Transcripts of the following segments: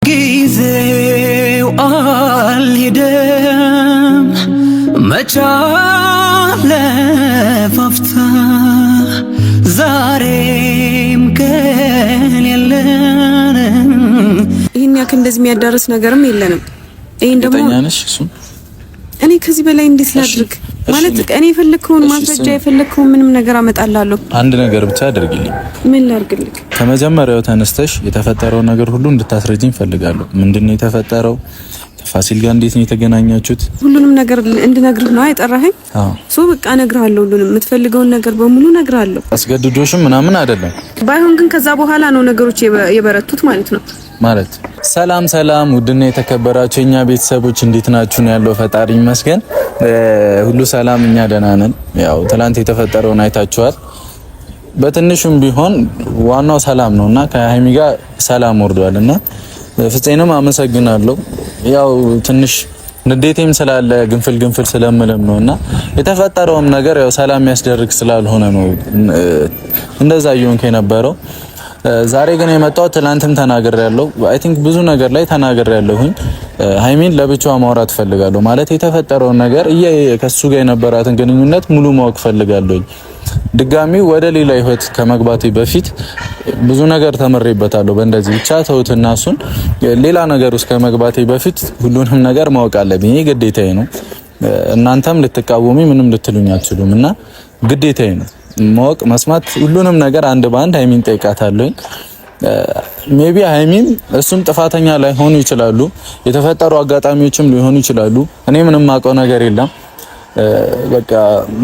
ጊዜው አልሄደም መቻለፋፍታ ዛሬም ቀን የለን ይሄን ያክል እንደዚህ የሚያዳርስ ነገርም የለንም። ይሄን ደግሞ እኔ ከዚህ በላይ እንዴት ላድርግ ማለት እኔ የፈለከውን ማስረጃ የፈለከውን ምንም ነገር አመጣላለሁ። አንድ ነገር ብቻ አድርግልኝ። ምን ላድርግልኝ? ከመጀመሪያው ተነስተሽ የተፈጠረው ነገር ሁሉ እንድታስረጂኝ ፈልጋለሁ። ምንድነው የተፈጠረው? ከፋሲል ጋር እንዴት ነው የተገናኛችሁት? ሁሉንም ነገር እንድነግርህ ነው አይጠራኸኝ? ሶ በቃ እነግርሃለሁ። ሁሉንም የምትፈልገውን ነገር በሙሉ እነግርሃለሁ። አስገድዶሽም ምናምን አይደለም። ባይሆን ግን ከዛ በኋላ ነው ነገሮች የበረቱት ማለት ነው። ማለት ሰላም ሰላም፣ ውድና የተከበራችሁ እኛ ቤተሰቦች እንዴት ናችሁ? ነው ያለው። ፈጣሪ ይመስገን ሁሉ ሰላም፣ እኛ ደህና ነን። ያው ትላንት የተፈጠረውን አይታችኋል። በትንሹም ቢሆን ዋናው ሰላም ነውና ከሀይሚ ጋር ሰላም ወርዷልና ፍፄንም አመሰግናለሁ። ያው ትንሽ ንዴቴም ስላለ ግንፍል ስለምልም ነውና የተፈጠረውም ነገር ያው ሰላም የሚያስደርግ ስላልሆነ ነው እንደዛ ይሆን ከነበረው። ዛሬ ግን የመጣው ትላንትም ተናግሬያለሁ። አይ ቲንክ ብዙ ነገር ላይ ተናግሬያለሁኝ። ሃይሚን ለብቻዋ ማውራት ፈልጋለሁ። ማለት የተፈጠረውን ነገር ከሱ ጋር የነበራትን ግንኙነት ሙሉ ማወቅ ፈልጋለሁ። ድጋሚ ወደ ሌላ ህይወት ከመግባቴ በፊት ብዙ ነገር ተመሬበታለሁ። በእንደዚህ ብቻ ተውትና እሱን ሌላ ነገር ውስጥ ከመግባቴ በፊት ሁሉንም ነገር ማወቅ አለብኝ። ይሄ ግዴታዬ ነው። እናንተም ልትቃወሚ ምንም ልትሉኝ አትችሉም እና ግዴታዬ ነው ማወቅ መስማት ሁሉንም ነገር አንድ ባንድ ሃይሚን ጠይቃታለሁ። ሜቢ ሃይሚን እሱም ጥፋተኛ ላይ ሆኑ ይችላሉ። የተፈጠሩ አጋጣሚዎችም ሊሆኑ ይችላሉ። እኔ ምንም ማውቀው ነገር የለም። በቃ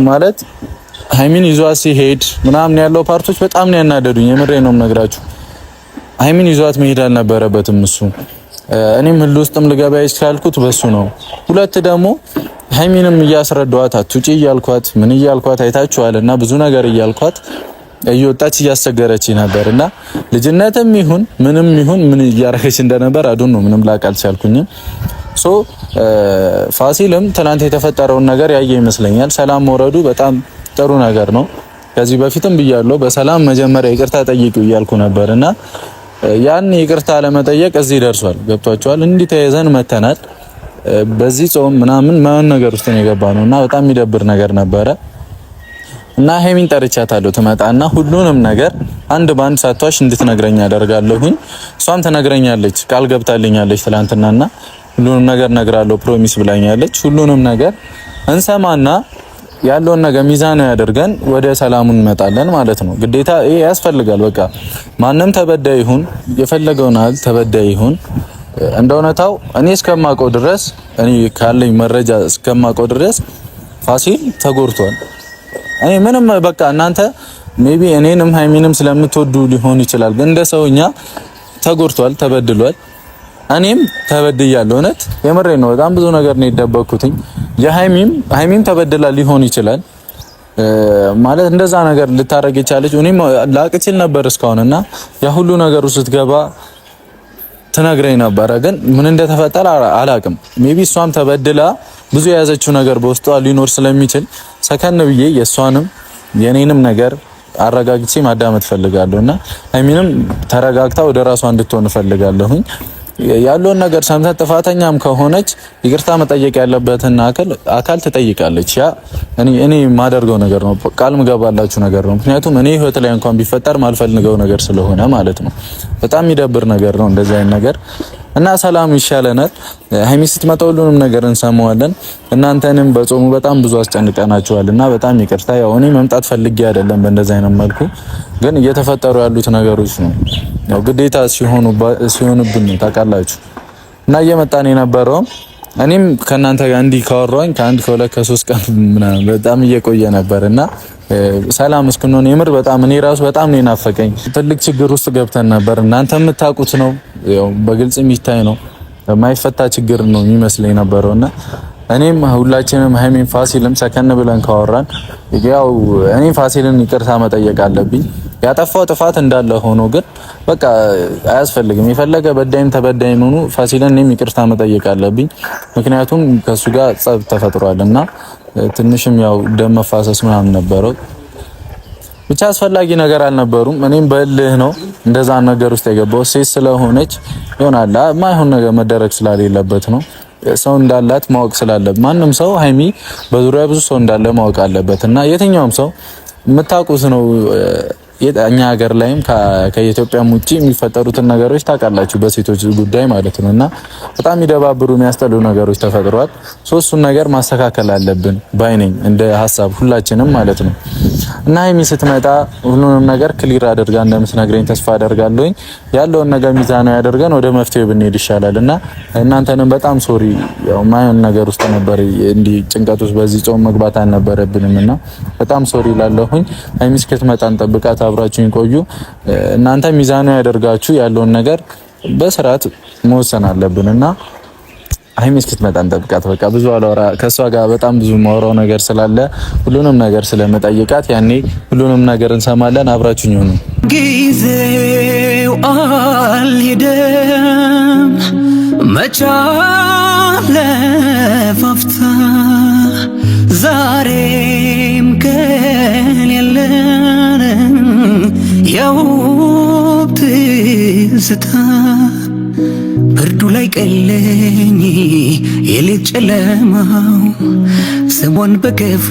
ማለት ሃይሚን ይዟት ሲሄድ ምናምን ያለው ፓርቶች በጣም ነው ያናደዱኝ። የምሬ ነው የምነግራችሁ። ሃይሚን ይዟት መሄድ አልነበረበትም እሱ። እኔም ሁሉ ውስጥም ልገባ ይችላልኩት በሱ ነው። ሁለት ደግሞ ሃይሚንም እያስረዳኋት አትውጪ እያልኳት ምን እያልኳት አይታችኋልና ብዙ ነገር እያልኳት እየወጣች እያስቸገረች ነበርና ልጅነትም ይሁን ምንም ይሁን ምን እያረገች እንደነበር አዱን ነው ምንም ላቃል ቻልኩኝም። ሶ ፋሲልም ትናንት የተፈጠረውን ነገር ያየ ይመስለኛል። ሰላም ወረዱ በጣም ጥሩ ነገር ነው። ከዚህ በፊትም ብያለሁ በሰላም መጀመሪያ ይቅርታ ጠይቁ እያልኩ ነበርና ያን ይቅርታ ለመጠየቅ እዚህ ደርሷል። ገብቷቸዋል። እንዲህ ተያይዘን መተናል። በዚህ ጾም ምናምን ማን ነገር ውስጥ ነው የገባነውና በጣም የሚደብር ነገር ነበረ እና ሃይሚን ጠርቻታለሁ ትመጣና ሁሉንም ነገር አንድ ባንድ ሳትዋሽ እንድትነግረኝ አደርጋለሁኝ። እሷም ትነግረኛለች፣ ቃል ገብታልኛለች ትላንትናና ሁሉንም ነገር ነግራለሁ ፕሮሚስ ብላኛለች። ሁሉንም ነገር እንሰማና ያለውን ነገር ሚዛናዊ ያደርገን ወደ ሰላሙ እንመጣለን ማለት ነው። ግዴታ ይሄ ያስፈልጋል። በቃ ማንም ተበዳይ ይሁን የፈለገውን አል ተበዳይ ይሁን እንደውነታው እኔ እስከማውቀው ድረስ እኔ ካለኝ መረጃ እስከማውቀው ድረስ ፋሲል ተጎድቷል። እኔ ምንም በቃ እናንተ ሜቢ እኔንም ሃይሚንም ስለምትወዱ ሊሆን ይችላል፣ ግን እንደ ሰውኛ ተጎድቷል፣ ተበድሏል። እኔም ተበድያለሁ። እውነት የምሬ ነው። በጣም ብዙ ነገር ነው የደበኩትኝ። ሃይሚም ተበድላ ሊሆን ይችላል ማለት እንደዛ ነገር ልታረግ ይቻለች። እኔም ላቅችል ነበር እስካሁንና ያ ሁሉ ነገር ውስጥ ስትገባ ተናግረኝ ነበር፣ ግን ምን እንደተፈጠረ አላቅም። ሜቢ እሷም ተበድላ ብዙ የያዘችው ነገር በውስጧ ሊኖር ስለሚችል ሰከን ብዬ የሷንም የኔንም ነገር አረጋግጬ ማዳመጥ ፈልጋለሁና ሃይሚንም ተረጋግታ ወደ ራሷ እንድትሆን ፈልጋለሁኝ። ያለውን ነገር ሰምተን ጥፋተኛም ከሆነች ይቅርታ መጠየቅ ያለበትን አካል ትጠይቃለች። ያ እኔ ማደርገው ነገር ነው፣ ቃል ምገባላችሁ ነገር ነው። ምክንያቱም እኔ ህይወት ላይ እንኳን ቢፈጠር ማልፈልገው ነገር ስለሆነ ማለት ነው። በጣም የሚደብር ነገር ነው እንደዚህ አይነት ነገር እና ሰላም ይሻለናል። ሃይሚ ስትመጣ ሁሉንም ነገር እንሰማዋለን። እናንተንም በጾሙ በጣም ብዙ አስጨንቀናችኋልና በጣም ይቅርታ። ያው እኔ መምጣት ፈልጌ አይደለም በእንደዚህ አይነት መልኩ፣ ግን እየተፈጠሩ ያሉት ነገሮች ነው ያው ግዴታ ሲሆኑብን ታውቃላችሁ። እና እየመጣን የነበረው እኔም ከእናንተ ጋር እንዲህ ካወራኝ ከአንድ ከሁለት ከሶስት ቀን ምናምን በጣም እየቆየ ነበርና ሰላም እስክንሆን የምር በጣም እኔ ራሱ በጣም ነው የናፈቀኝ። ትልቅ ችግር ውስጥ ገብተን ነበር። እናንተ የምታውቁት ነው፣ ያው በግልጽ የሚታይ ነው። የማይፈታ ችግር ነው የሚመስለኝ ነበርና እኔም ሁላችንም ሃይሚን ፋሲልም ሰከን ብለን ካወራን ያው እኔም ፋሲልን ይቅርታ መጠየቅ አለብኝ። ያጠፋው ጥፋት እንዳለ ሆኖ ግን በቃ አያስፈልግም። የፈለገ በዳይም ተበዳይም ሆኖ ፋሲልን እኔም ይቅርታ መጠየቅ አለብኝ። ምክንያቱም ከሱ ጋር ጸብ ተፈጥሯልና ትንሽም ያው ደም መፋሰስ ምናምን ነበረው ብቻ አስፈላጊ ነገር አልነበሩም። እኔም በልህ ነው እንደዛ ነገር ውስጥ የገባው ሴት ስለሆነች ይሆናል ማይሆን ነገር መደረግ ስለሌለበት ነው። ሰው እንዳላት ማወቅ ስላለበት ማንም ሰው ሀይሚ በዙሪያ ብዙ ሰው እንዳለ ማወቅ አለበት እና የትኛውም ሰው የምታውቁት ነው። እኛ ሀገር ላይም ከኢትዮጵያም ውጪ የሚፈጠሩትን ነገሮች ታውቃላችሁ፣ በሴቶች ጉዳይ ማለት ነውና በጣም ይደባብሩ የሚያስጠሉ ነገሮች ተፈጥሯል። እሱን ነገር ማስተካከል አለብን ባይነኝ እንደ ሀሳብ ሁላችንም ማለት ነው። እና ሀይሚ ስትመጣ ሁሉንም ነገር ክሊር አድርጋ እንደምትነግረኝ ተስፋ አደርጋለሁኝ። ያለውን ነገር ሚዛናዊ አድርገን ወደ መፍትሄው ብንሄድ ይሻላልና እናንተንም በጣም ሶሪ። ያው ማይሆን ነገር ውስጥ ነበር እንዲህ ጭንቀት ውስጥ በዚህ ጾም መግባት አልነበረብንምና በጣም ሶሪ ላለሁኝ። ሀይሚ እስክትመጣ እንጠብቃት፣ አብራችሁኝ ቆዩ። እናንተ ሚዛናዊ ያደርጋችሁ ያለውን ነገር በስርዓት መወሰን አለብንና ሀይሚ እስክትመጣ እንጠብቃት። በቃ ብዙ አላወራ ከሷ ጋር በጣም ብዙ ማውራው ነገር ስላለ ሁሉንም ነገር ስለመጠይቃት ያኔ ሁሉንም ነገር እንሰማለን። አብራችሁኝ ሁኑ። ጊዜው አልሄደም መቻለ ፋፍታ ዛሬም ከሌለን የውብ ትዝታ ብርዱ ላይ ቀለኝ የሌት ጨለማው ስሟን በገፎ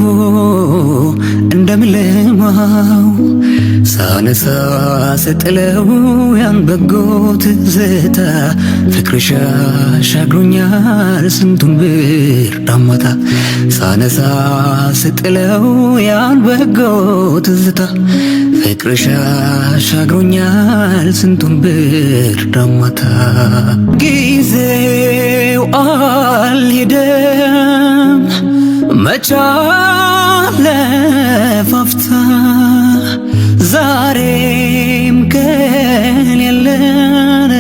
እንደምለማው ሳነሳ ስጥለው ያን በጎ ትዝታ ፍቅርሽ አሻግሮኛል ስንቱን ብርድ አማታ ሳነሳ ስጥለው ያን በጎ ትዝታ ፍቅርሽ አሻግሮኛል ስንቱን ብርድ አማታ ጊዜው አልሄደም መቻለ ፋፍታ ዛሬም ከሌለን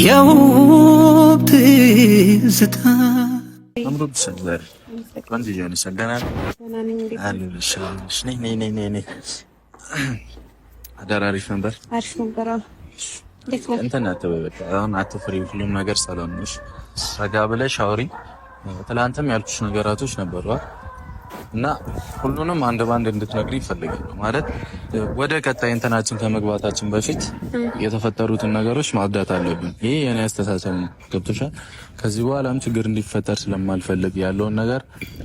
የውብ ትዝታ አዳር አሪፍ ነበር። እንትን አትበበቃ አሁን አትፍሪ፣ ሁሉም ነገር ሰላም ነሽ። ረጋ ብለሽ አውሪ። ትላንትም ያልኩሽ ነገራቶች ነበሩ እና ሁሉንም አንድ ባንድ እንድትነግሪ ይፈልጋል ማለት ወደ ቀጣይ እንትናችን ከመግባታችን በፊት የተፈጠሩትን ነገሮች ማብዳት አለብን። ይሄ የኔ አስተሳሰብ ነው። ገብቶሻል? ከዚህ በኋላም ችግር እንዲፈጠር ስለማልፈልግ ያለውን ነገር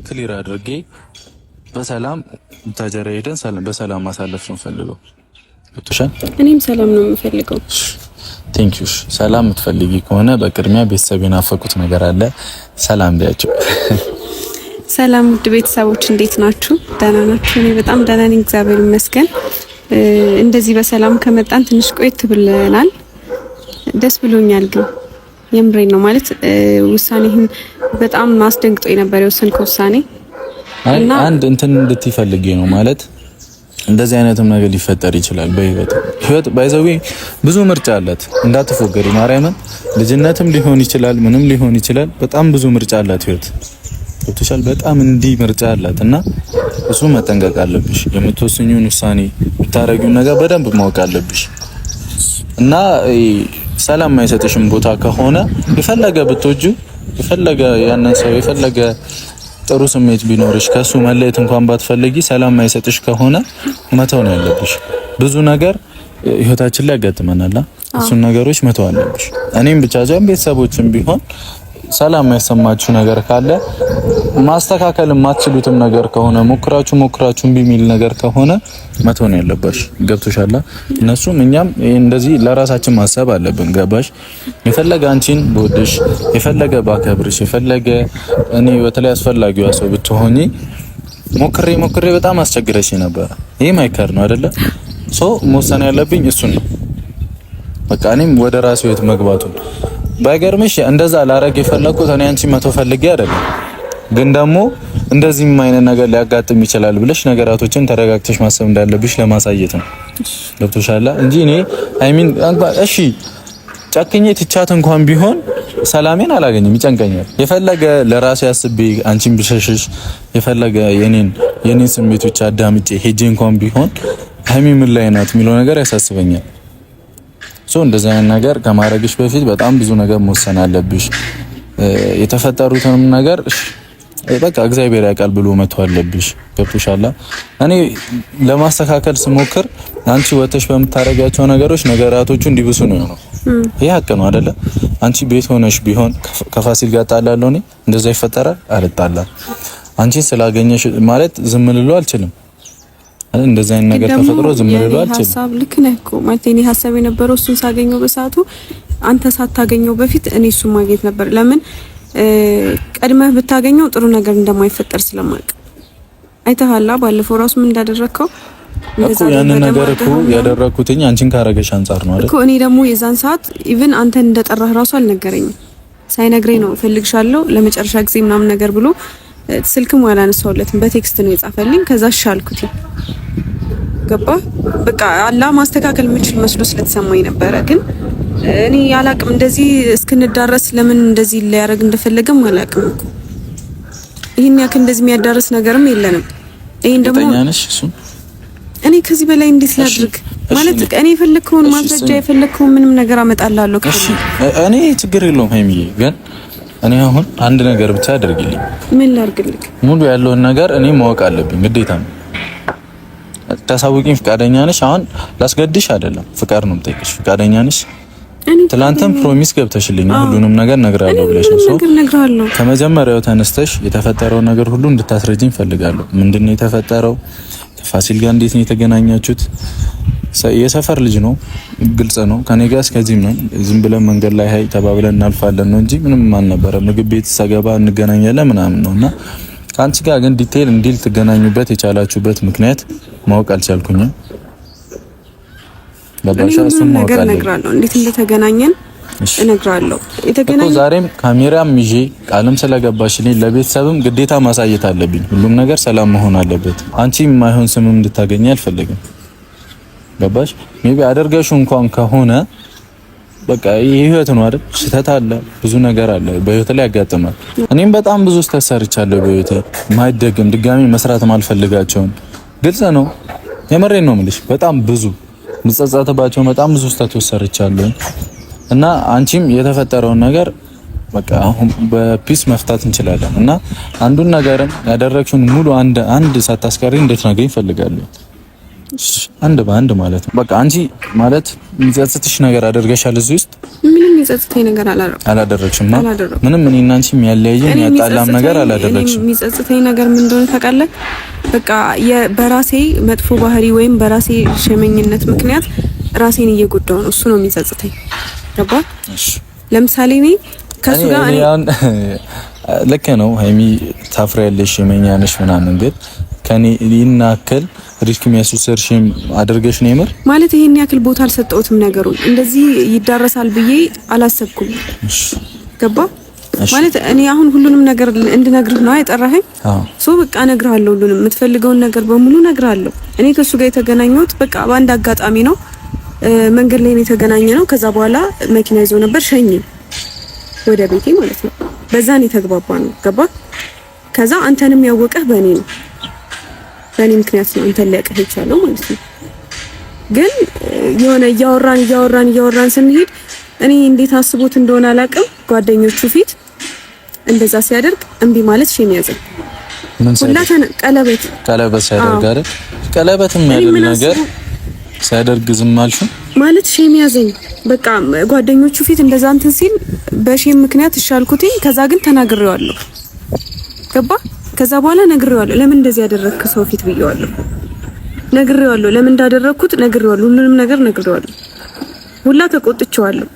ክሊር አድርጌ በሰላም ታጀራ ሄደን በሰላም ማሳለፍ ነው ፈልገው። ገብቶሻል? እኔም ሰላም ነው የምፈልገው። ቴንክ ዩ። ሰላም የምትፈልጊ ከሆነ በቅድሚያ ቤተሰብ የናፈቁት ነገር አለ። ሰላም ቢያቸው። ሰላም ውድ ቤተሰቦች እንዴት ናችሁ? ደህና ናችሁ? እኔ በጣም ደህና ነኝ፣ እግዚአብሔር ይመስገን። እንደዚህ በሰላም ከመጣን ትንሽ ቆየት ብለናል። ደስ ብሎኛል፣ ግን የምሬን ነው ማለት ውሳኔህን በጣም አስደንግጦኝ ነበር የወሰንከው ውሳኔ እና አንድ እንትን እንድትፈልጊ ነው ማለት እንደዚህ አይነትም ነገር ሊፈጠር ይችላል በህይወት ባይዘው ብዙ ምርጫ አላት። እንዳትፎገሪ ማርያምን። ልጅነትም ሊሆን ይችላል ምንም ሊሆን ይችላል። በጣም ብዙ ምርጫ አላት ህይወት። ገብቶሻል? በጣም እንዲህ ምርጫ አላት እና እሱ መጠንቀቅ አለብሽ። የምትወስኙን ውሳኔ የምታረጊውን ነገር በደንብ ማወቅ አለብሽ እና ሰላም የማይሰጥሽም ቦታ ከሆነ የፈለገ ብትወጁ የፈለገ ያንን ሰው የፈለገ ጥሩ ስሜት ቢኖርሽ ከሱ መለየት እንኳን ባትፈልጊ ሰላም የማይሰጥሽ ከሆነ መተው ነው ያለብሽ። ብዙ ነገር ህይወታችን ላይ ያጋጥመናል። እሱን ነገሮች መተው አለብሽ። እኔም ብቻ ሳይሆን ቤተሰቦችም ቢሆን ሰላም የማይሰማችሁ ነገር ካለ ማስተካከል የማትችሉትም ነገር ከሆነ ሞክራችሁ ቢሚል ነገር ከሆነ መተው ነው ያለባሽ። ገብቶሻል? እነሱም እኛም እንደዚህ ለራሳችን ማሰብ አለብን። ገባሽ? የፈለገ አንቺን በወድሽ የፈለገ ባከብርሽ የፈለገ እኔ በተለይ አስፈላጊው ሰው ብትሆኚ ሞክሬ በጣም አስቸግረሽ ነበር። ይሄ ማይከር ነው አይደለ? መወሰን ያለብኝ እሱን ነው። በቃ እኔም ወደ ራሴ ህይወት መግባቱን ባይገርምሽ እንደዛ ላረግ የፈለኩት እኔ አንቺ መተው ፈልጌ አይደለም፣ ግን ደግሞ እንደዚህም አይነት ነገር ሊያጋጥም ይችላል ብለሽ ነገራቶችን ተረጋግተሽ ማሰብ እንዳለብሽ ለማሳየት ነው። ገብቶሻል? እንጂ እኔ አይሚን እሺ ጨክኜ ትቻት እንኳን ቢሆን ሰላሜን አላገኝም፣ ይጨንቀኛል። የፈለገ ለራሴ አስቤ አንቺን ብሸሽሽ የፈለገ የኔን ስሜቶች አዳምጬ ሄጄ እንኳን ቢሆን ሀይሚ ምን ላይ ናት የሚለው ነገር ያሳስበኛል። እንደዚህ አይነት ነገር ከማድረግሽ በፊት በጣም ብዙ ነገር መወሰን አለብሽ። የተፈጠሩትንም ነገር በቃ እግዚአብሔር ያውቃል ብሎ መተው አለብሽ። ገብቶሻል? እኔ ለማስተካከል ስሞክር አንቺ ወተሽ በምታረጋቸው ነገሮች ነገራቶቹ እንዲብሱ ነው ነው። ይሄ ሀቅ ነው አይደለ? አንቺ ቤት ሆነሽ ቢሆን ከፋሲል ጋር ጣላለሁ እኔ እንደዛ ይፈጠራል አልጣላም። አንቺ ስላገኘሽ ማለት ዝም ልሎ አልችልም። እንደዛ አይነት ነገር ተፈጥሮ ዝም ልሎ አልችልም። ሐሳብ ልክ ነህ እኮ ማለት እኔ ሐሳብ የነበረው እሱን ሳገኘው በሰዓቱ አንተ ሳታገኘው በፊት እኔ እሱን ማግኘት ነበር። ለምን ቀድመህ ብታገኘው ጥሩ ነገር እንደማይፈጠር ስለማውቅ አይተሃላ። ባለፈው ራሱ ምን እንዳደረከው እኮ ያንን ነገር እኮ ያደረኩትኝ አንቺን ካረገሽ አንፃር ነው አይደል? እኮ እኔ ደግሞ የዛን ሰዓት ኢቭን አንተን እንደጠራህ ራሱ አልነገረኝም። ሳይነግረኝ ነው ፈልግሻለሁ ለመጨረሻ ጊዜ ምናምን ነገር ብሎ ስልክም አላነሳውለትም በቴክስት ነው የጻፈልኝ። ከዛ ሻልኩት ገባ በቃ አላ ማስተካከል የምችል መስሎ ስለተሰማኝ ነበረ። ግን እኔ ያላቅም እንደዚህ እስክንዳረስ ለምን እንደዚህ ሊያደርግ እንደፈለገም አላቅም እኮ ይሄን ያክል እንደዚህ የሚያዳርስ ነገርም የለንም። ይሄን ደግሞ እኔ ከዚህ በላይ እንዴት ላድርግ ማለት እኔ የፈለከውን ማስረጃ የፈለከውን ምንም ነገር አመጣላለሁ። እኔ ችግር የለውም ሀይሚዬ፣ ግን እኔ አሁን አንድ ነገር ብቻ አድርግልኝ። ምን ላድርግልህ? ሙሉ ያለውን ነገር እኔ ማወቅ አለብኝ ግዴታ ነው። ታሳውቂኝ ፍቃደኛ ነሽ? አሁን ላስገድሽ አይደለም ፍቃድ ነው የምጠይቅሽ። ፍቃደኛ ነሽ? ትላንትም ፕሮሚስ ገብተሽልኛል ሁሉንም ነገር ነግራለሁ ብለሽ ነው። ከመጀመሪያው ተነስተሽ የተፈጠረውን ነገር ሁሉ እንድታስረጂኝ ፈልጋለሁ። ምንድነው የተፈጠረው? ከፋሲል ጋር እንዴት ነው የተገናኛችሁት? የሰፈር ልጅ ነው፣ ግልጽ ነው። ከኔ ጋር እስከዚህም ነው። ዝም ብለን መንገድ ላይ ሀይ ተባብለን እናልፋለን ነው እንጂ ምንም አልነበረ። ምግብ ቤት ሰገባ እንገናኛለን ምናምን ነውና ከአንቺ ጋር ግን ዲቴል እንዲል ትገናኙበት የቻላችሁበት ምክንያት ማወቅ አልቻልኩኝም። ለባሻ እሱም ማወቅ አለብኝ። እንዴት እንደተገናኘን እነግራለሁ። እኮ ዛሬም ካሜራም ይዤ ቃልም ስለገባሽልኝ ለቤተሰብም ግዴታ ማሳየት አለብኝ። ሁሉም ነገር ሰላም መሆን አለበት። አንቺ የማይሆን ስምም እንድታገኝ አልፈልግም። ገባሽ? ሜቢ አደርገሽው እንኳን ከሆነ በቃ ህይወት ነው አይደል? ስህተት አለ፣ ብዙ ነገር አለ በህይወት ላይ ያጋጥማል። እኔም በጣም ብዙ ስህተት ሰርቻለሁ በህይወቴ ማይደግም ድጋሚ መስራት ማልፈልጋቸውን። ግልጽ ነው፣ የመሬን ነው የምልሽ። በጣም ብዙ ምጸጸትባቸው በጣም ብዙ ስህተቶች ሰርቻለሁ እና አንቺም የተፈጠረውን ነገር በቃ አሁን በፒስ መፍታት እንችላለን እና አንዱን ነገርም ያደረግሽውን ሙሉ አንድ ሳታስቀሪ እንድትነግሪኝ እፈልጋለሁ። አንድ በአንድ ማለት ነው። በቃ አንቺ ማለት የሚጸጽትሽ ነገር አደርገሻል እዚህ ውስጥ? ምንም የሚጸጽተኝ ነገር አላደረግሽም። ምንም እኔና አንቺ የሚያለያየን ያጣላም ነገር አላደረግሽም። የሚጸጽተኝ ነገር ምን እንደሆነ ታውቃለህ? በቃ በራሴ መጥፎ ባህሪ ወይም በራሴ ሸመኝነት ምክንያት ራሴን እየጎዳሁ ነው። እሱ ነው የሚጸጽተኝ። ገባ? ለምሳሌ እኔ ከሱ ጋር ልክ ነው ሀይሚ ታፍሪያለሽ፣ ሸመኛ ነሽ ምናምን፣ ግን ከኔ ይናከል ሪስክ የሚያስወስድሽም አድርገሽ ነው የምር ማለት ይሄን ያክል ቦታ አልሰጠሁትም። ነገሩን እንደዚህ ይዳረሳል ብዬ አላሰብኩም። ገባ ማለት እኔ አሁን ሁሉንም ነገር እንድነግርህ ነው አይጠራኸኝ? ሶ በቃ እነግርሃለሁ። ሁሉንም የምትፈልገውን ነገር በሙሉ እነግርሃለሁ። እኔ ከሱ ጋር የተገናኘሁት በቃ በአንድ አጋጣሚ ነው። መንገድ ላይ ነው የተገናኘ ነው። ከዛ በኋላ መኪና ይዞ ነበር ሸኘኝ ወደ ቤቴ ማለት ነው። በዛ ነው የተግባባነው። ገባ? ከዛ አንተንም ያወቀህ በእኔ ነው። በእኔ ምክንያት ነው አንተን ሊያውቅህ የቻለው ማለት ነው። ግን የሆነ እያወራን ስንሄድ እኔ እንዴት አስቦት እንደሆነ አላውቅም፣ ጓደኞቹ ፊት እንደዛ ሲያደርግ እምቢ ማለት ሸም ያዘኝ። ሁላተን ቀለበት ሲያደርግ አይደል? ቀለበትም ያደርግ ነገር ሲያደርግ ዝም አልሽ ማለት ሸም ያዘኝ። በቃ ጓደኞቹ ፊት እንደዛ እንትን ሲል በሸም ምክንያት እሻልኩትኝ። ከዛ ግን ተናግሬዋለሁ። ገባ? ከዛ በኋላ ነግሬዋለሁ። ለምን እንደዚህ ያደረግክ ሰው ፊት ብዬዋለሁ። ነግሬዋለሁ፣ ለምን እንዳደረግኩት ነግሬዋለሁ። ሁሉንም ነገር ነግሬዋለሁ። ሁላ ተቆጥቼዋለሁ።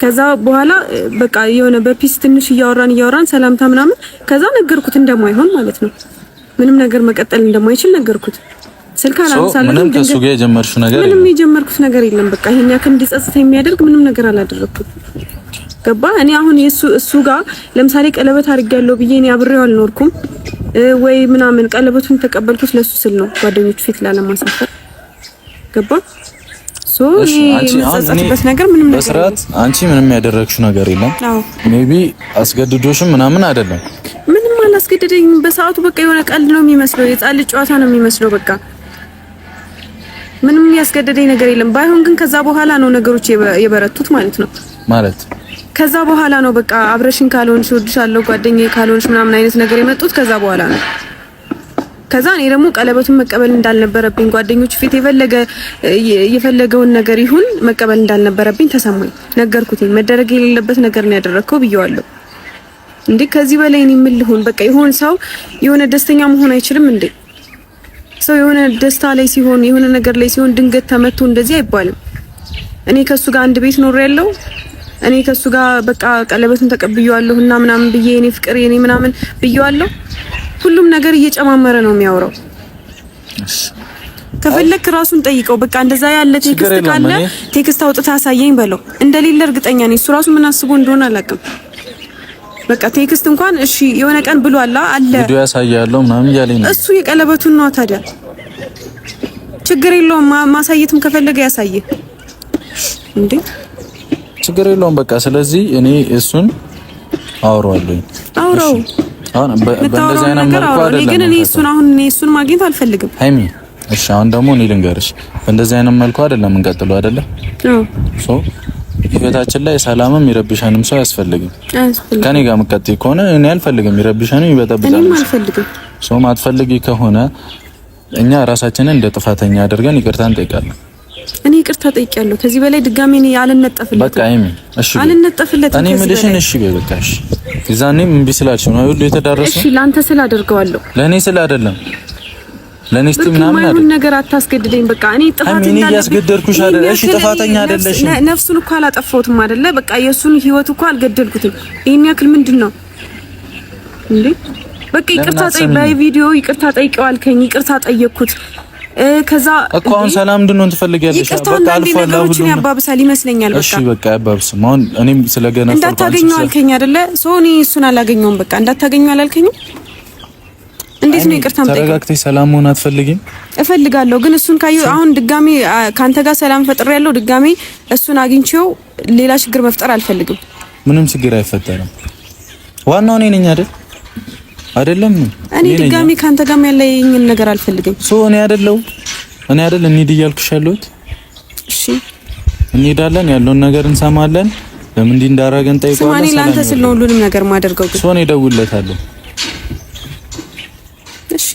ከዛ በኋላ በቃ የሆነ በፒስ ትንሽ እያወራን ሰላምታ ምናምን፣ ከዛ ነገርኩት እንደማይሆን ማለት ነው። ምንም ነገር መቀጠል እንደማይችል ነገርኩት። ስልክ አላነሳለሁ። ምንም ከሱ ጋር የጀመርሽው ነገር ምንም የጀመርኩት ነገር የለም። በቃ ይሄን ያክል እንዲጸጽት የሚያደርግ ምንም ነገር አላደረኩም። ገባ? እኔ አሁን እሱ ጋር ለምሳሌ ቀለበት አድርጌያለሁ ብዬ እኔ አብሬው አልኖርኩም ወይ ምናምን። ቀለበቱን ተቀበልኩት ለሱ ስል ነው፣ ጓደኞቹ ፊት ላለማሳፈር። ገባ? ሶ የምጸጸትበት ነገር ምንም ነገር በስርዓት አንቺ ምንም ያደረግሽው ነገር የለም። ሜቢ አስገድዶሽም ምናምን አይደለም። ምንም አላስገደደኝም በሰዓቱ። በቃ የሆነ ቀልድ ነው የሚመስለው፣ የጻል ጨዋታ ነው የሚመስለው። በቃ ምንም ያስገደደኝ ነገር የለም። ባይሆን ግን ከዛ በኋላ ነው ነገሮች የበረቱት ማለት ነው። ማለት ከዛ በኋላ ነው በቃ አብረሽን ካልሆንሽ እወድሻለሁ ጓደኛዬ ካልሆንሽ ምናምን አይነት ነገር የመጡት ከዛ በኋላ ነው። ከዛ እኔ ደግሞ ቀለበቱን መቀበል እንዳልነበረብኝ ጓደኞች ፊት የፈለገውን ነገር ይሁን መቀበል እንዳልነበረብኝ ተሰማኝ። ነገርኩትኝ። መደረግ የሌለበት ነገር ነው ያደረከው ብየዋለሁ። እንዴ ከዚህ በላይ እኔ ምን ልሁን? በቃ የሆነ ሰው የሆነ ደስተኛ መሆን አይችልም እንዴ? ሰው የሆነ ደስታ ላይ ሲሆን የሆነ ነገር ላይ ሲሆን ድንገት ተመቶ እንደዚህ አይባልም። እኔ ከሱ ጋር አንድ ቤት ኖር ያለው እኔ ከሱ ጋር በቃ ቀለበቱን ተቀብየዋለሁ እና ምናምን ብዬ እኔ ፍቅር የኔ ምናምን ብየዋለሁ። ሁሉም ነገር እየጨማመረ ነው የሚያወራው። ከፈለክ ራሱን ጠይቀው። በቃ እንደዛ ያለ ቴክስት ካለ ቴክስት አውጥታ አሳየኝ በለው። እንደሌለ እርግጠኛ ነኝ። እሱ ራሱ ምን አስቦ እንደሆነ አላውቅም። በቃ ቴክስት እንኳን እሺ የሆነ ቀን ብሎ አለ ቪዲዮ ያሳያለሁ ምናምን እያለኝ ነው። እሱ የቀለበቱን ነው ታዲያ ችግር የለውም። ማሳየትም ከፈለገ ያሳየ እንዴ ችግር የለውም። በቃ ስለዚህ እኔ እሱን አውራው አሁን በእንደዚህ አይነት መልኩ አይደለም። ግን እኔ እሱን ማግኘት አልፈልግም ሃይሚ። እሺ አሁን ደግሞ እኔ ልንገርሽ፣ በእንደዚህ አይነት መልኩ አይደለም እንቀጥለው አይደለ? ህይወታችን ላይ ሰላምም ይረብሻንም ሰው አያስፈልግም። ከኔ ጋር መቀጠል ከሆነ እኔ አልፈልግም። ይረብሻንም ይበጠብጣል። እኔም አልፈልግም። ሰው ማትፈልጊ ከሆነ እኛ ራሳችንን እንደ ጥፋተኛ አድርገን ይቅርታ እንጠይቃለን። እኔ ይቅርታ ጠይቄያለሁ። ከዚህ በላይ ድጋሜ እኔ አልነጠፍለትም። በቃ አይሚ እሺ አልነጠፍለትም። እኔ ምልሽን እሺ በቃሽ። ይዛኔም እምቢ ስላልሽ ነው ሁሉ የተዳረሰው። እሺ ላንተ ስላደርገዋለሁ ለኔ ስለ አይደለም ለኔ እስቲ ምናምን አይደል ነገር አታስገድደኝ። በቃ እኔ ጥፋተኛ እንዳለ ያስገደድኩሽ አይደል? እሺ ጥፋተኛ አይደለሽም። ነፍሱን እኮ አላጠፋሁትም አይደለ? በቃ የሱን ህይወት እኮ አልገደልኩትም። ይሄን ያክል ምንድነው እንዴ? በቃ ይቅርታ ጠይቅ፣ በቪዲዮ ይቅርታ ጠይቀው አልከኝ። ይቅርታ ጠየቅኩት። ከዛ እኮ አሁን ሰላም እንድንሆን ትፈልጊያለሽ? በቃ አልፏል። ነገሮችን ያባብሳል ይመስለኛል። በቃ እሺ በቃ ያባብስም። አሁን እኔም ስለገነፈው እንዳታገኘው አልከኝ አይደለ? ሶኒ እሱን አላገኘውም። በቃ እንዳታገኘው አላልከኝም? እንዴት ነው ይቅርታ የምጠይቀው? ተረጋግተሽ ሰላም መሆን አትፈልጊም? እፈልጋለሁ፣ ግን እሱን ካየሁ አሁን ድጋሚ ካንተ ጋር ሰላም ፈጥሬያለሁ። ድጋሚ እሱን አግኝቼው ሌላ ችግር መፍጠር አልፈልግም። ምንም ችግር አይፈጠርም። ዋናው እኔ ነኝ አይደለም? እኔ ድጋሚ ካንተ ጋር ያለኝን ነገር አልፈልግም። እኔ አይደል እንሂድ እያልኩሽ ያለሁት? እሺ እንሄዳለን፣ ያለውን ነገር እንሰማለን። ለምን እንዲህ እንዳደረገን ጠይቀዋለሁ። ስማኔ ላንተ ስል ነው ሁሉንም ነገር ማደርገው። ግን እኔ እደውልለታለሁ። እሺ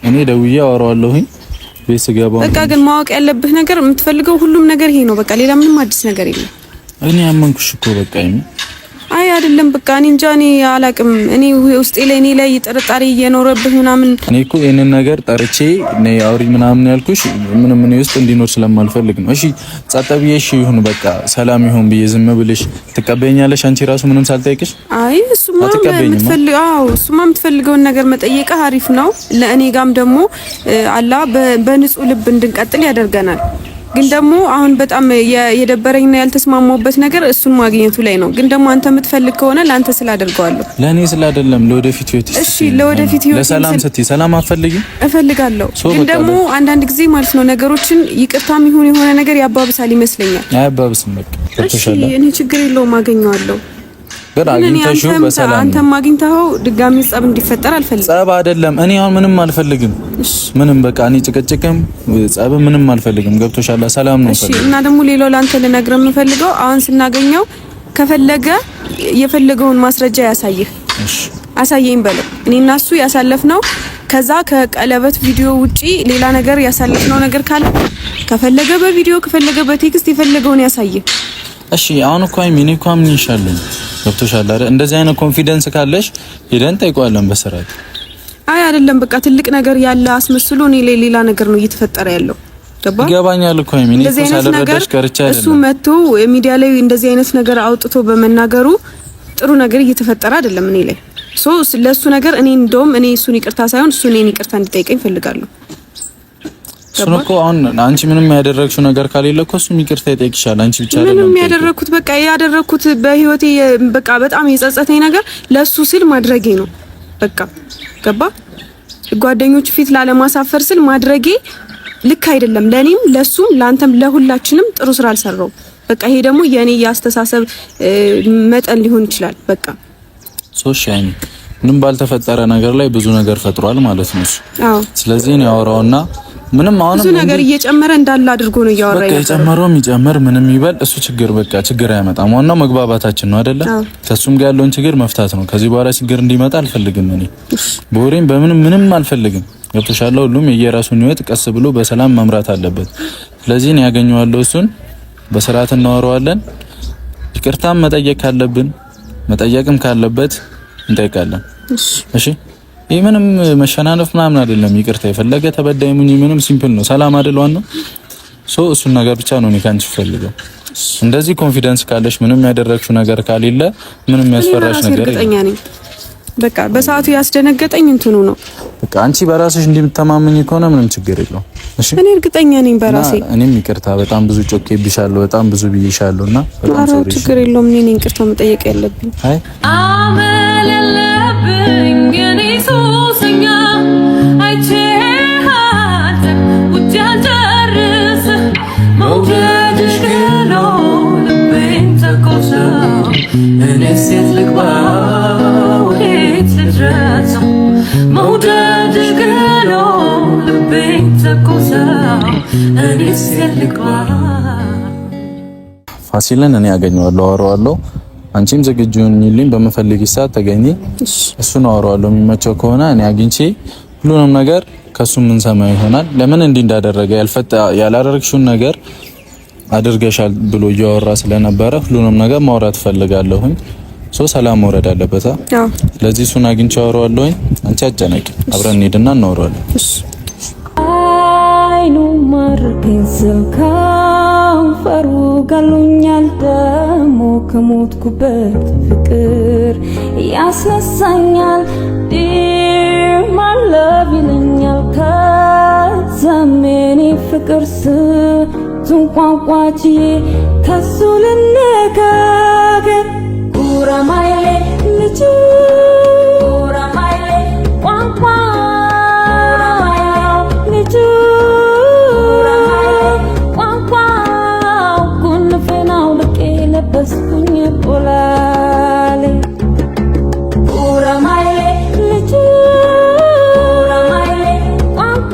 እኔ ደውዬ አወራዋለሁኝ ቤት ስገባ። በቃ ግን ማወቅ ያለብህ ነገር የምትፈልገው ሁሉም ነገር ይሄ ነው። በቃ ሌላ ምንም አዲስ ነገር የለም። እኔ አመንኩሽ እኮ በቃ አይ አይደለም በቃ እኔ እንጃ እኔ አላቅም። እኔ ውስጤ ላይ እኔ ላይ ጥርጣሬ እየኖረብህ ምናምን እኔ እኮ ይሄንን ነገር ጠርቼ ነይ አውሪ ምናምን ያልኩሽ ምንም እኔ ውስጥ እንዲኖር ስለማልፈልግ ነው። እሺ ጸጥብዬ እሺ ይሁን በቃ ሰላም ይሁን ብዬ ዝም ብልሽ ትቀበኛለሽ አንቺ ራሱ ምንም ሳልጠይቅሽ? አይ እሱማ የምትፈልገውን ነገር መጠየቅ አሪፍ ነው። ለእኔ ጋም ደግሞ አላ በንጹህ ልብ እንድንቀጥል ያደርገናል። ግን ደግሞ አሁን በጣም የደበረኝና ያልተስማማውበት ነገር እሱን ማግኘቱ ላይ ነው። ግን ደግሞ አንተ የምትፈልግ ከሆነ ላንተ ስላደርገዋለሁ። ለኔ ስላደለም ለወደፊት ህይወት እሺ ለወደፊት ህይወት ለሰላም ስትይ ሰላም አትፈልጊም? እፈልጋለሁ። ግን ደግሞ አንዳንድ ጊዜ ማለት ነው ነገሮችን ይቅርታም ይሁን የሆነ ነገር ያባብሳል ይመስለኛል። አያባብስም በቃ ተተሻለ። እኔ ችግር የለውም አገኘዋለሁ። ግን አግኝተሽው በሰላም አንተም አግኝተኸው ድጋሚ ጸብ እንዲፈጠር አልፈልግም። ጸብ አይደለም እኔ አሁን ምንም አልፈልግም። ምንም በቃ እኔ ጭቅጭቅም ጸብ ምንም አልፈልግም። ገብቶሻል? ሰላም ነው። እሺ እና ደግሞ ሌላው ላንተ ልነግርህ የምፈልገው አሁን ስናገኘው ከፈለገ የፈለገውን ማስረጃ ያሳይህ። እሺ አሳየኝ በለው። እኔና እሱ ያሳለፍነው ከዛ ከቀለበት ቪዲዮ ውጪ ሌላ ነገር ያሳለፍነው ነገር ካለ ከፈለገ በቪዲዮ ከፈለገ በቴክስት የፈለገውን ያሳይህ። እሺ አሁን እኮ አይሚኔ እኮ አምንሻለሁ። ገብቶሻል አይደል? እንደዚህ አይነት ኮንፊደንስ ካለሽ ሄደን ጠይቀዋለን በስርዓት። አይ አይደለም በቃ ትልቅ ነገር ያለ አስመስሎ እኔ ሌላ ነገር ነው እየተፈጠረ ያለው። ገባ? ይገባኛል እኮ አይሚኔ እኮ ሳልረዳሽ ቀርቻ አይደለም። እሱ መጥቶ ሚዲያ ላይ እንደዚህ አይነት ነገር አውጥቶ በመናገሩ ጥሩ ነገር እየተፈጠረ አይደለም እኔ ላይ። ለሱ ነገር እኔ እንደውም እኔ እሱን ይቅርታ ሳይሆን እሱ እኔን ይቅርታ እንዲጠይቀኝ ፈልጋለሁ። እሱን እኮ አሁን አንቺ ምንም ያደረግሽው ነገር ካሌለ እኮ እሱም ይቅርታ ይጠይቅሻል። አንቺ ብቻ አይደለም ምንም ያደረኩት በቃ ያደረኩት በህይወቴ በቃ በጣም የጸጸተኝ ነገር ለሱ ስል ማድረጌ ነው። በቃ ገባ? ጓደኞች ፊት ላለማሳፈር ስል ማድረጌ ልክ አይደለም። ለኔም ለሱም ላንተም ለሁላችንም ጥሩ ስራ አልሰራው። በቃ ይሄ ደግሞ የኔ ያስተሳሰብ መጠን ሊሆን ይችላል። በቃ ሶሻሊ ምንም ባልተፈጠረ ነገር ላይ ብዙ ነገር ፈጥሯል ማለት ነው እሱ። አዎ ስለዚህ ነው ያወራውና ምንም አሁን ብዙ ነገር እየጨመረ እንዳለ አድርጎ ነው ያወራኝ። በቃ የጨመረውም ይጨመር ምንም ይበል እሱ ችግር አያመጣም። ዋናው መግባባታችን ነው አይደለ? ከሱም ጋር ያለውን ችግር መፍታት ነው። ከዚህ በኋላ ችግር እንዲመጣ አልፈልግም። እኔ በወሬም ምንም አልፈልግም። ገብቶሻል? ሁሉም የየራሱን ህይወት ቀስ ብሎ በሰላም መምራት አለበት። ስለዚህ ነው ያገኘዋለሁ። እሱን በስርዓት እናወራዋለን። ይቅርታም መጠየቅ ካለብን መጠየቅም ካለበት እንጠይቃለን። እሺ ይሄ ምንም መሸናነፍ ምናምን አይደለም። ይቅርታ የፈለገ ተበዳይ ሙኝ ምንም ሲምፕል ነው። ሰላም አይደል ዋናው። እሱን ነገር ብቻ ነው እኔ ካንቺ ፈልገው። እንደዚህ ኮንፊደንስ ካለሽ ምንም ያደረግሽው ነገር ካሌለ ምንም ያስፈራሽ ነገር የለም። በቃ በሰዓቱ ያስደነገጠኝ እንትኑ ነው። በቃ አንቺ በራስሽ እንደምትተማመኝ ከሆነ ምንም ችግር የለውም። እሺ እኔ እርግጠኛ ነኝ በራሴ። እኔም ይቅርታ በጣም ብዙ ጮኬብሻለሁ፣ በጣም ብዙ ብዬሻለሁና በጣም ሶሪ። ችግር የለውም። እኔ ነኝ ይቅርታ መጠየቅ ያለብኝ። አይ አመል ያለብኝ እኔ ሱሰኛ አይቼሃት ውጭ አልጨርስ መውደድሽ ገሎ ልቤን ተቆሰ እኔ ሴት ልግባ ወዴት ልድረስ መውደድሽ ገሎ ልቤን ተቆሰ እኔ ሴት ልግባ። ፋሲልን እኔ ያገኘዋለሁ፣ አወራዋለሁ። አንቺም ዝግጁ ሁኚልኝ፣ በመፈልግ ሰዓት ተገኚ። እሱን አወራዋለሁ። የሚመቸው ከሆነ እኔ አግኝቼ ሁሉንም ነገር ከሱ ምን ሰማ ይሆናል። ለምን እንዲህ እንዳደረገ ያላደረግሽውን ነገር አድርገሻል ብሎ እያወራ ስለነበረ ሁሉንም ነገር ማውራት ፈልጋለሁኝ። ሰላም መውረድ አለበት። ስለዚህ እሱን አግኝቼ አወራዋለሁኝ። አንቺ አጨነቂ፣ አብረን እንሂድና እናወራዋለን። አይኑ ማርከኝ ከንፈሩ ጋሎኛል ደሞ ከሞትኩበት ፍቅር ያስነሳኛል ዲር ማለብ ይለኛል ከዘመኔ ፍቅር ስንቱን ቋንቋችዬ ከሱ ልነጋገር ጉራማይሌ ልጅ ጉራማይሌ ቋንቋ በስኩኝ ፖላሌ ጉራማይሌ ልጅ ጉራማይሌ ቋንቋ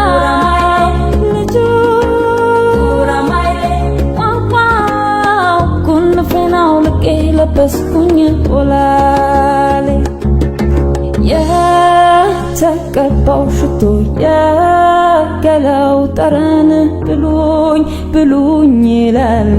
ጉራማይሌ ልጅ ጉራማይሌ ቋንቋ ኩንፍናው ልቄ ለበስኩኝ ፖላሌ የተቀባው ሽቶ የገላው ጠረን ብሉኝ ይላል